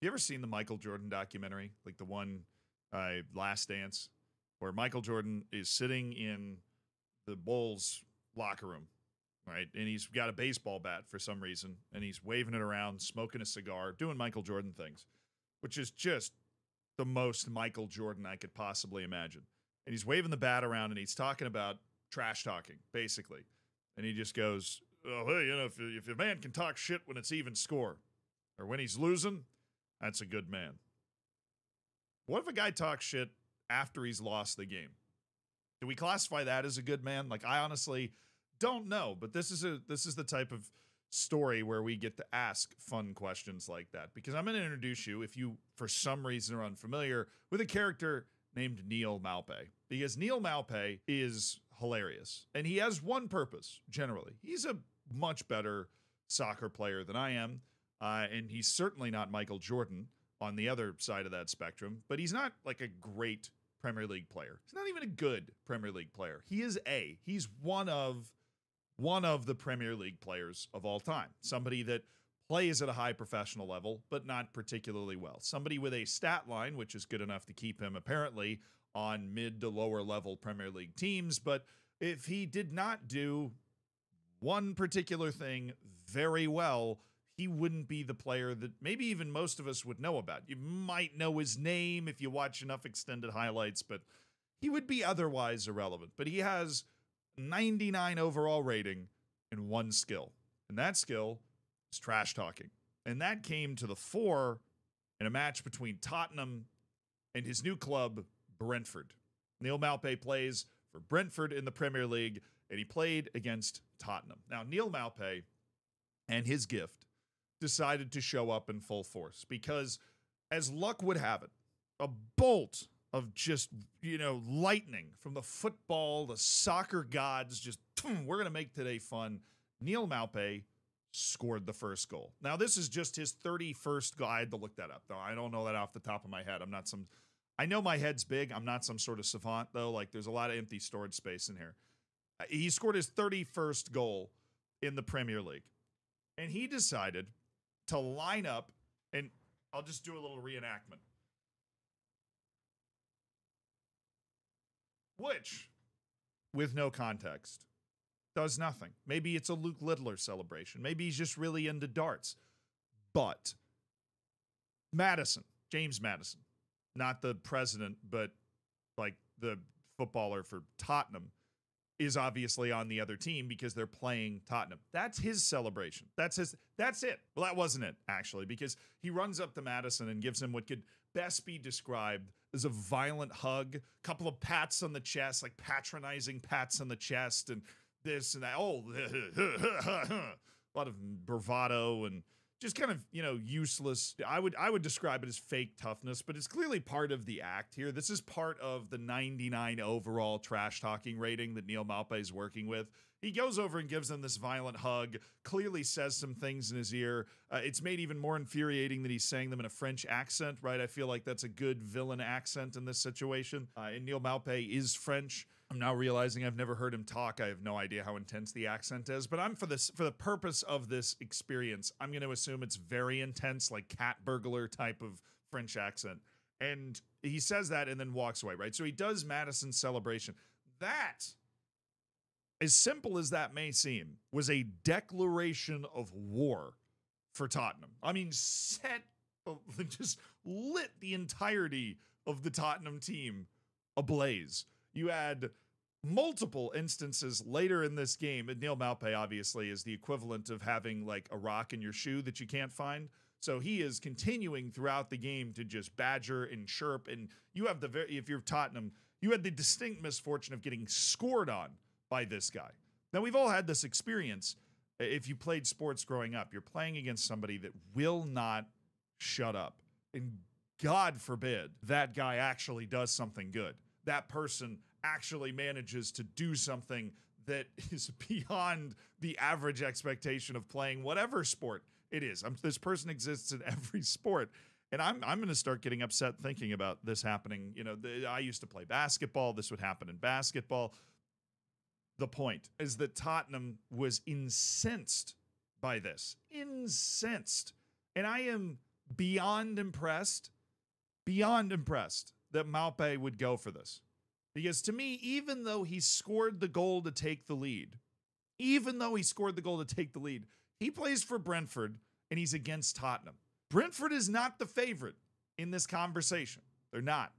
You ever seen the Michael Jordan documentary? Like the one, Last Dance, where Michael Jordan is sitting in the Bulls locker room, right? And he's got a baseball bat for some reason, and he's waving it around, smoking a cigar, doing Michael Jordan things, which is just the most Michael Jordan I could possibly imagine. And he's waving the bat around, and he's talking about trash talking, basically. And he just goes, oh, hey, you know, if a man can talk shit when it's even score, or when he's losing, that's a good man. What if a guy talks shit after he's lost the game? Do we classify that as a good man? Like, I honestly don't know, but this is the type of story where we get to ask fun questions like that, because I'm going to introduce you, if you for some reason are unfamiliar, with a character named Neil Maupay, because Neil Maupay is hilarious, and he has one purpose. Generally, he's a much better soccer player than I am, and he's certainly not Michael Jordan on the other side of that spectrum, but he's not like a great Premier League player. He's not even a good Premier League player. He's one of the Premier League players of all time. Somebody that plays at a high professional level, but not particularly well. Somebody with a stat line, which is good enough to keep him apparently on mid to lower level Premier League teams. But if he did not do one particular thing very well, he wouldn't be the player that maybe even most of us would know about. You might know his name if you watch enough extended highlights, but he would be otherwise irrelevant. But he has 99 overall rating and one skill, and that skill is trash talking. And that came to the fore in a match between Tottenham and his new club, Brentford. Neil Maupay plays for Brentford in the Premier League, and he played against Tottenham. Now, Neil Maupay and his gift decided to show up in full force because, as luck would have it, a bolt of just, lightning from the football, the soccer gods, just, we're going to make today fun. Neil Maupay scored the first goal. Now, this is just his 31st goal. I had to look that up, though. I don't know that off the top of my head. I know my head's big. I'm not some sort of savant, though. Like, there's a lot of empty storage space in here. He scored his 31st goal in the Premier League. And he decided to line up, and I'll just do a little reenactment. Which, with no context, does nothing. Maybe it's a Luke Littler celebration. Maybe he's just really into darts. But James Maddison, not the president, but like the footballer for Tottenham, is obviously on the other team because they're playing Tottenham. That's his celebration. That's it. Well, that wasn't it, actually, because he runs up to Maddison and gives him what could best be described as a violent hug, a couple of pats on the chest, like patronizing pats on the chest, and this and that. Oh, a lot of bravado and just kind of, useless. I would describe it as fake toughness, but it's clearly part of the act here. This is part of the 99 overall trash talking rating that Neil Maupay is working with. He goes over and gives them this violent hug, clearly says some things in his ear. It's made even more infuriating that he's saying them in a French accent, right? I feel like that's a good villain accent in this situation. And Neil Maupay is French. I'm now realizing I've never heard him talk. I have no idea how intense the accent is, but for the purpose of this experience, I'm going to assume it's very intense, like cat burglar type of French accent. And he says that and then walks away, right? So he does Maddison's celebration. That, as simple as that may seem, was a declaration of war for Tottenham. I mean, just lit the entirety of the Tottenham team ablaze. You had multiple instances later in this game, and Neil Maupay obviously is the equivalent of having like a rock in your shoe that you can't find. So he is continuing throughout the game to just badger and chirp. And you have if you're Tottenham, you had the distinct misfortune of getting scored on by this guy. Now, we've all had this experience. If you played sports growing up, you're playing against somebody that will not shut up. And God forbid that guy actually does something good. That person actually manages to do something that is beyond the average expectation of playing whatever sport it is. This person exists in every sport. And I'm going to start getting upset thinking about this happening. I used to play basketball. This would happen in basketball. The point is that Tottenham was incensed by this. Incensed. And I am beyond impressed that Maupe would go for this. Because to me, even though he scored the goal to take the lead, he plays for Brentford and he's against Tottenham. Brentford is not the favorite in this conversation. They're not.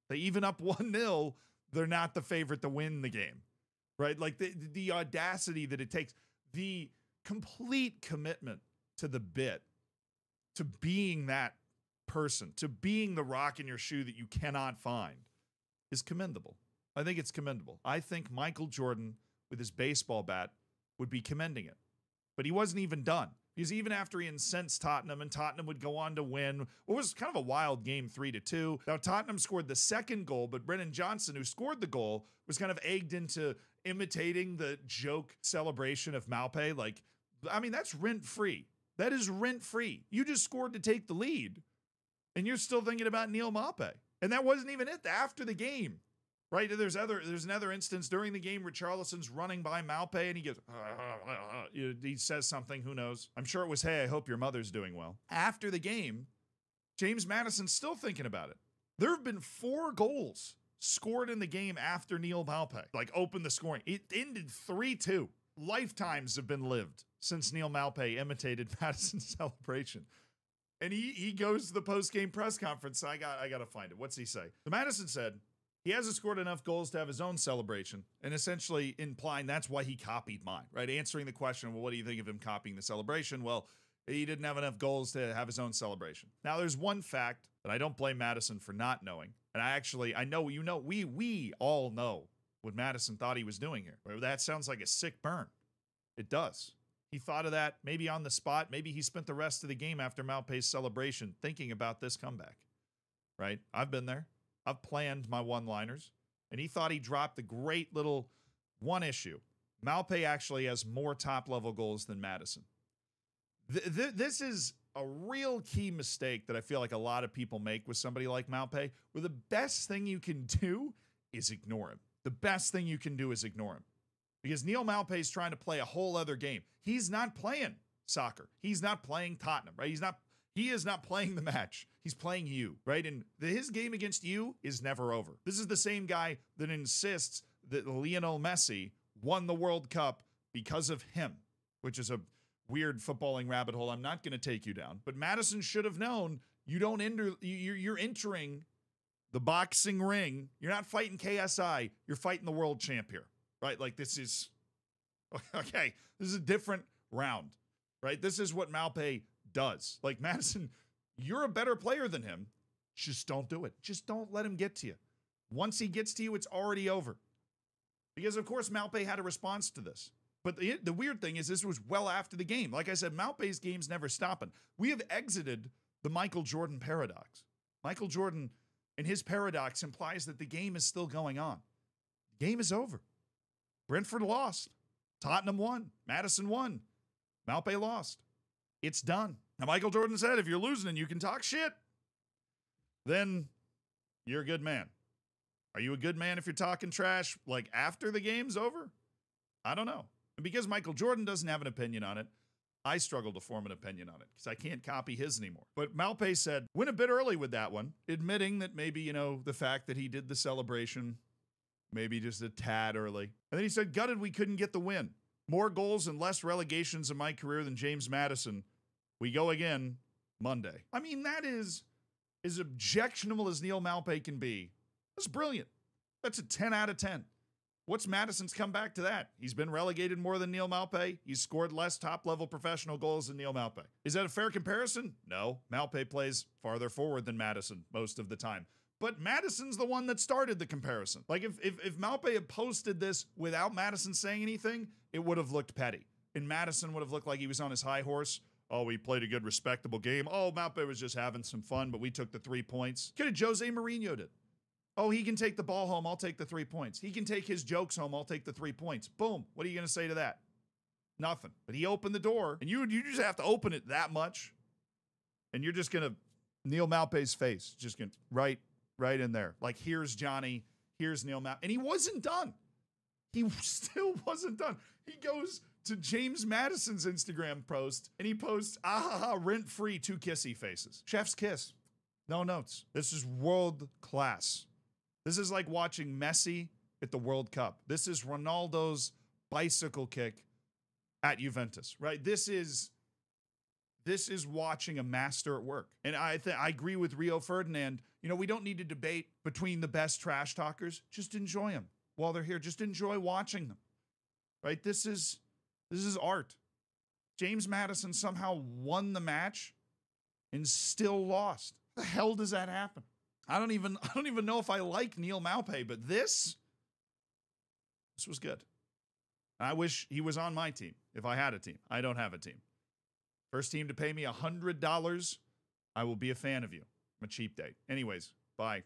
They even up 1-0, they're not the favorite to win the game, right? Like the audacity that it takes, the complete commitment to the bit, to being that person, to being the rock in your shoe that you cannot find is commendable. I think it's commendable. I think Michael Jordan with his baseball bat would be commending it. But he wasn't even done. Because even after he incensed Tottenham and Tottenham would go on to win, what was kind of a wild game 3-2. Now Tottenham scored the second goal, but Brennan Johnson, who scored the goal, was kind of egged into imitating the joke celebration of Maupe. Like, I mean, that's rent-free. That is rent-free. You just scored to take the lead, and you're still thinking about Neil Maupe. And that wasn't even it after the game. Right? There's another instance during the game where Richarlison's running by Maupe and he goes, he says something, who knows? I'm sure it was, hey, I hope your mother's doing well. After the game, James Maddison's still thinking about it. There have been 4 goals scored in the game after Neil Maupe, like, opened the scoring. It ended 3-2. Lifetimes have been lived since Neil Maupe imitated Maddison's celebration. And he goes to the post-game press conference. I got to find it. What's he say? So Maddison said, he hasn't scored enough goals to have his own celebration, and essentially implying that's why he copied mine, right? Answering the question, well, what do you think of him copying the celebration? Well, he didn't have enough goals to have his own celebration. Now, there's one fact that I don't blame Maddison for not knowing, and I know, we all know what Maddison thought he was doing here. That sounds like a sick burn. It does. He thought of that maybe on the spot. Maybe he spent the rest of the game after Maupe's celebration thinking about this comeback, right? I've been there. I've planned my one-liners, and he thought he dropped the great little one issue. Maupe actually has more top-level goals than Maddison. This is a real key mistake that I feel like a lot of people make with somebody like Maupe, where the best thing you can do is ignore him. The best thing you can do is ignore him. Because Neil Maupe is trying to play a whole other game. He's not playing soccer. He's not playing Tottenham, right? He is not playing the match. He's playing you, right? And his game against you is never over. This is the same guy that insists that Lionel Messi won the World Cup because of him, which is a weird footballing rabbit hole I'm not going to take you down. But Maddison should have known you're entering the boxing ring. You're not fighting KSI. You're fighting the world champ here, right? Like, this is, okay, this is a different round, right? This is what Maupe does. Like, Maddison, you're a better player than him. Just don't do it. Just don't let him get to you. Once he gets to you, it's already over. Because, of course, Maupe had a response to this. But the weird thing is this was well after the game. Like I said, Maupe's game's never stopping. We have exited the Michael Jordan paradox. Michael Jordan and his paradox implies that the game is still going on. The game is over. Brentford lost. Tottenham won. Maddison won. Maupe lost. It's done. Now, Michael Jordan said, if you're losing and you can talk shit, then you're a good man. Are you a good man if you're talking trash, like, after the game's over? I don't know. And because Michael Jordan doesn't have an opinion on it, I struggle to form an opinion on it because I can't copy his anymore. But Maupe said, went a bit early with that one, admitting that maybe, the fact that he did the celebration, maybe just a tad early. And then he said, gutted we couldn't get the win. More goals and less relegations in my career than James Maddison. We go again Monday. I mean, that is as objectionable as Neil Maupe can be. That's brilliant. That's a 10 out of 10. What's Maddison's comeback to that? He's been relegated more than Neil Maupe. He's scored less top-level professional goals than Neil Maupe. Is that a fair comparison? No. Maupe plays farther forward than Maddison most of the time. But Maddison's the one that started the comparison. Like, if Maupe had posted this without Maddison saying anything, it would have looked petty. And Maddison would have looked like he was on his high horse. Oh, we played a good, respectable game. Oh, Maupe was just having some fun, but we took the 3 points. Could have Jose Mourinho did. Oh, he can take the ball home. I'll take the 3 points. He can take his jokes home. I'll take the 3 points. Boom. What are you going to say to that? Nothing. But he opened the door, and you just have to open it that much, and you're just going to Neil Maupe's face, just going right in there. Like, here's Johnny. Here's Neil Maupe. And he wasn't done. He still wasn't done. He goes to James Madison's Instagram post, and he posts, rent-free 2 kissy faces. Chef's kiss. No notes. This is world class. This is like watching Messi at the World Cup. This is Ronaldo's bicycle kick at Juventus, right? This is watching a master at work. And I agree with Rio Ferdinand. You know, we don't need to debate between the best trash talkers. Just enjoy them while they're here. Just enjoy watching them, right? This is art. James Madison somehow won the match and still lost. How the hell does that happen? I don't even know if I like Neil Maupay, but this was good. I wish he was on my team if I had a team. I don't have a team. First team to pay me $100, I will be a fan of you. I'm a cheap date. Anyways, bye.